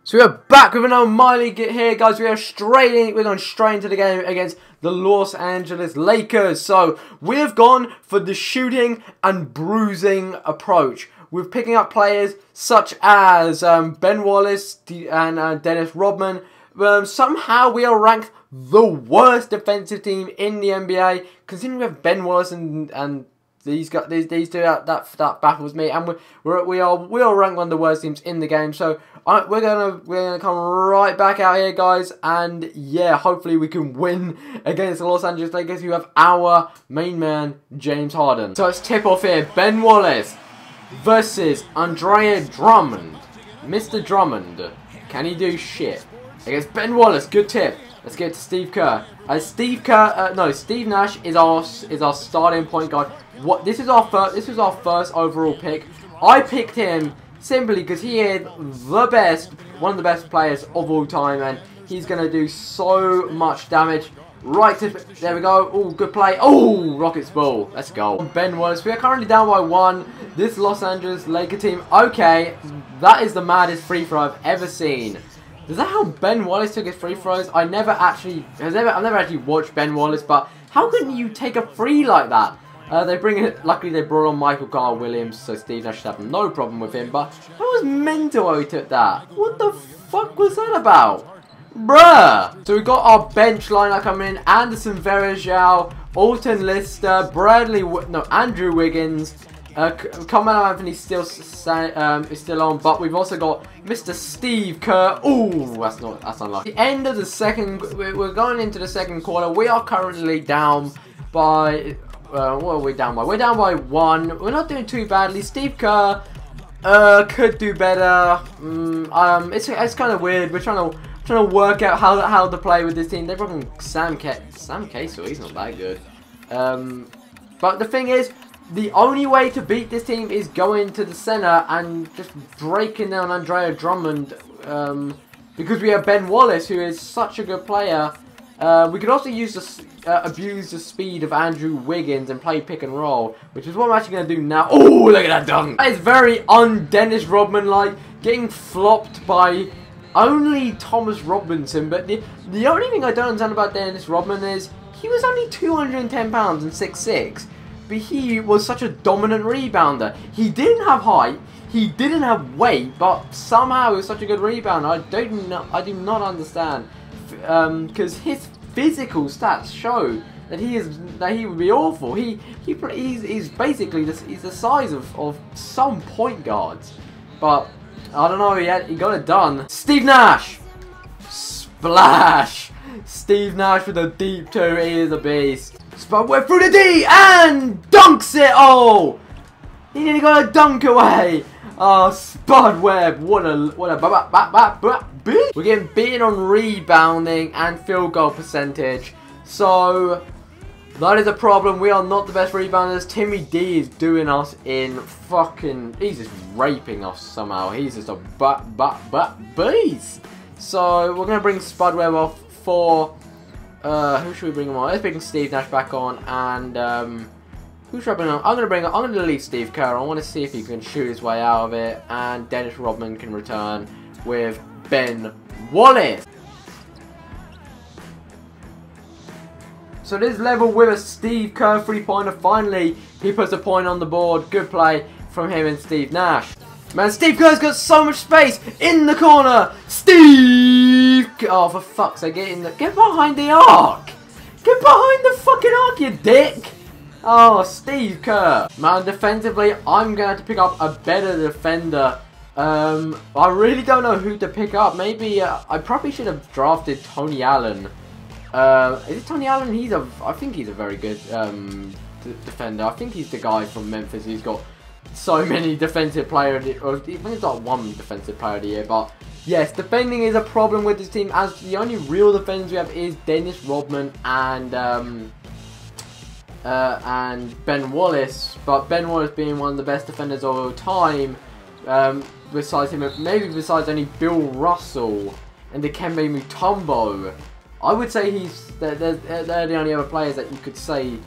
So we are back with another MyLeague here, guys. We're going straight into the game against the Los Angeles Lakers. So we have gone for the shooting and bruising approach. We're picking up players such as Ben Wallace and Dennis Rodman. Somehow we are ranked the worst defensive team in the NBA, considering we have Ben Wallace and these two that baffles me, and we are ranked one of the worst teams in the game. So we're gonna come right back out here, guys, and yeah, hopefully we can win against the Los Angeles Lakers, who have our main man James Harden. So let's tip off here: Ben Wallace versus Andre Drummond. Mr. Drummond, can he do shit against Ben Wallace? Good tip. Let's get to Steve Kerr. Steve Nash is our starting point guard. This is our first overall pick. I picked him simply because he is one of the best players of all time, and he's gonna do so much damage. Right to there we go. Oh, good play. Oh, Rockets ball. Let's go. Ben Wallace. We are currently down by 1. This Los Angeles Lakers team. Okay, that is the maddest free throw I've ever seen. Is that how Ben Wallace took his free throws? I've never actually watched Ben Wallace, but how can you take a free like that? Luckily they brought on Michael Carl-Williams, so Steve Nash should have no problem with him, but that was mental how he took that. What the fuck was that about? Bruh! So we've got our bench lineup coming in: Anderson Varejao, Alton Lister, Andrew Wiggins, Carmelo Anthony is still on, but we've also got Mr. Steve Kerr. Ooh, that's unlucky. The end of the second, we're going into the second quarter. We are currently down by, what are we down by? We're down by 1. We're not doing too badly. Steve Kerr could do better. It's kind of weird. We're trying to work out how to play with this team. They're brought in Sam Casey. He's not that good. But the thing is, the only way to beat this team is going to the center and just breaking down Andre Drummond, because we have Ben Wallace, who is such a good player. We could also abuse the speed of Andrew Wiggins and play pick and roll, which is what I'm actually going to do now. Oh, look at that dunk! That is very un-Dennis Rodman-like, getting flopped by only Thomas Robinson. But the only thing I don't understand about Dennis Rodman is he was only 210 pounds and 6'6". But he was such a dominant rebounder. He didn't have height, he didn't have weight, but somehow he was such a good rebounder. I do not understand, because his physical stats show that he would be awful. He's basically he's the size of some point guards, but I don't know. He got it done. Steve Nash, splash. Steve Nash with a deep 2. He is a beast. Spud Webb through the D and dunks it! Oh! He nearly got a dunk away! Oh, Spud Webb, what a beat! We're getting beaten on rebounding and field goal percentage. So, that is a problem. We are not the best rebounders. Timmy D is doing us in fucking... He's just raping us somehow. He's just a beast! So, we're going to bring Spud Webb off for... who should we bring him on? Let's bring Steve Nash back on, and who should I bring on? I'm gonna delete Steve Kerr. I want to see if he can shoot his way out of it, and Dennis Rodman can return with Ben Wallace. So this level with a Steve Kerr 3-pointer. Finally, he puts a point on the board. Good play from him and Steve Nash. Man, Steve Kerr's got so much space in the corner. Steve! Oh, for fuck's sake, get behind the arc! Get behind the fucking arc, you dick! Oh, Steve Kerr. Man, defensively, I'm going to have to pick up a better defender. I really don't know who to pick up. Maybe, I probably should have drafted Tony Allen. Is it Tony Allen? I think he's a very good defender. I think he's the guy from Memphis who's got so many defensive player of the year, or he's not one defensive player of the year, but yes, defending is a problem with this team, as the only real defenders we have is Dennis Rodman and Ben Wallace, but Ben Wallace being one of the best defenders of all time, besides him, maybe besides only Bill Russell and Dikembe Mutombo. I would say they're the only other players that you could say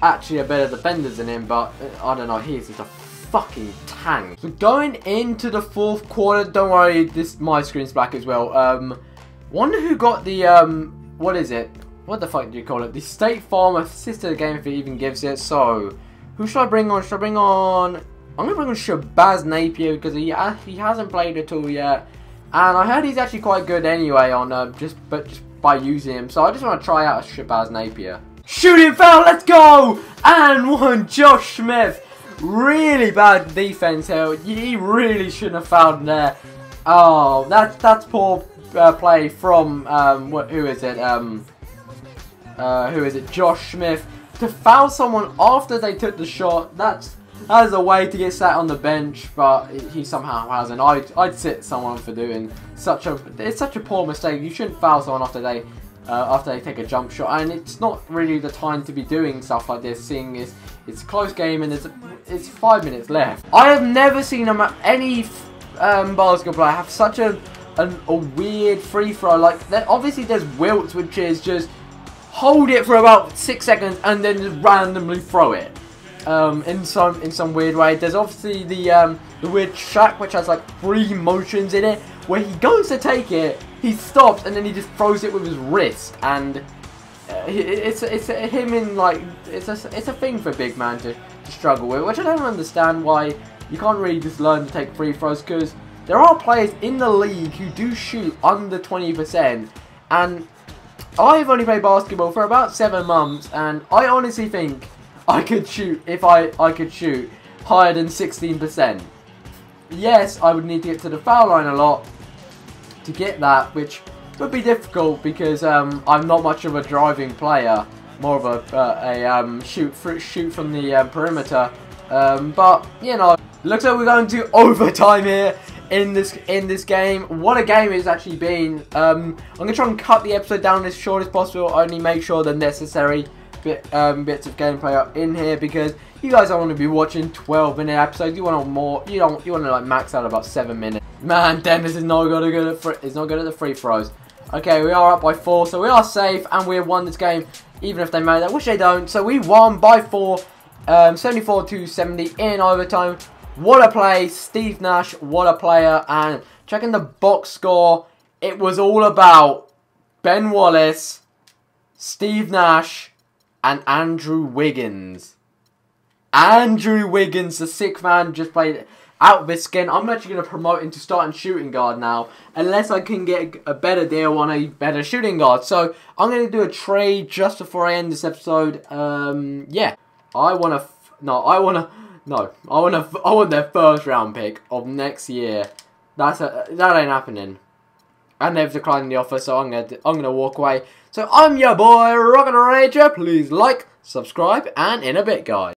actually are better defenders than him, but I don't know, he's just a fucking tank. So going into the fourth quarter, don't worry, my screen's black as well. Wonder who got the what is it? What the fuck do you call it? The State Farm assist to the game if it even gives it. So who should I bring on? Should I bring on? I'm gonna bring on Shabazz Napier because he hasn't played at all yet, and I heard he's actually quite good anyway on just by using him. So I just want to try out Shabazz Napier. Shooting foul, let's go! And one, Josh Smith. Really bad defense here. He really shouldn't have fouled there. Oh, that's poor play from who is it? Who is it? Josh Smith to foul someone after they took the shot. That's a way to get sat on the bench, but he somehow hasn't. I'd sit someone for doing it's such a poor mistake. You shouldn't foul someone after they take a jump shot, and it's not really the time to be doing stuff like this, seeing it's a close game and it's 5 minutes left. I have never seen any basketball player have such a weird free throw. Like, obviously there's Wilts, which is just hold it for about 6 seconds and then just randomly throw it in some weird way. There's obviously the weird Shaq, which has like 3 motions in it, where he goes to take it, he stops, and then he just throws it with his wrist. And it's him in like it's a thing for big man to struggle with, which I don't understand why you can't really just learn to take free throws, because there are players in the league who do shoot under 20%, and I've only played basketball for about 7 months, and I honestly think I could shoot, if I could shoot higher than 16%. Yes, I would need to get to the foul line a lot to get that, which would be difficult because I'm not much of a driving player, more of a shoot from the perimeter. But you know, looks like we're going to overtime here in this game. What a game it's actually been. I'm gonna try and cut the episode down as short as possible. Only make sure the necessary bits of gameplay are in here, because you guys don't want to be watching 12-minute episodes. You want more. You want to like max out about 7 minutes. Man, Dennis is not good at the free throws. Okay, we are up by 4, so we are safe, and we have won this game, even if they made that, which they don't. So we won by 4, 74-70 in overtime. What a play, Steve Nash, what a player. And checking the box score, it was all about Ben Wallace, Steve Nash, and Andrew Wiggins. Andrew Wiggins, the 6th man, just played out of his skin. I'm actually going to promote him to starting shooting guard now, unless I can get a better deal on a better shooting guard. So I'm going to do a trade just before I end this episode. Yeah, I want their first round pick of next year. That ain't happening. And they've declined the offer, so I'm gonna walk away. So I'm your boy, Rocket Ranger. Please like, subscribe, and in a bit, guys.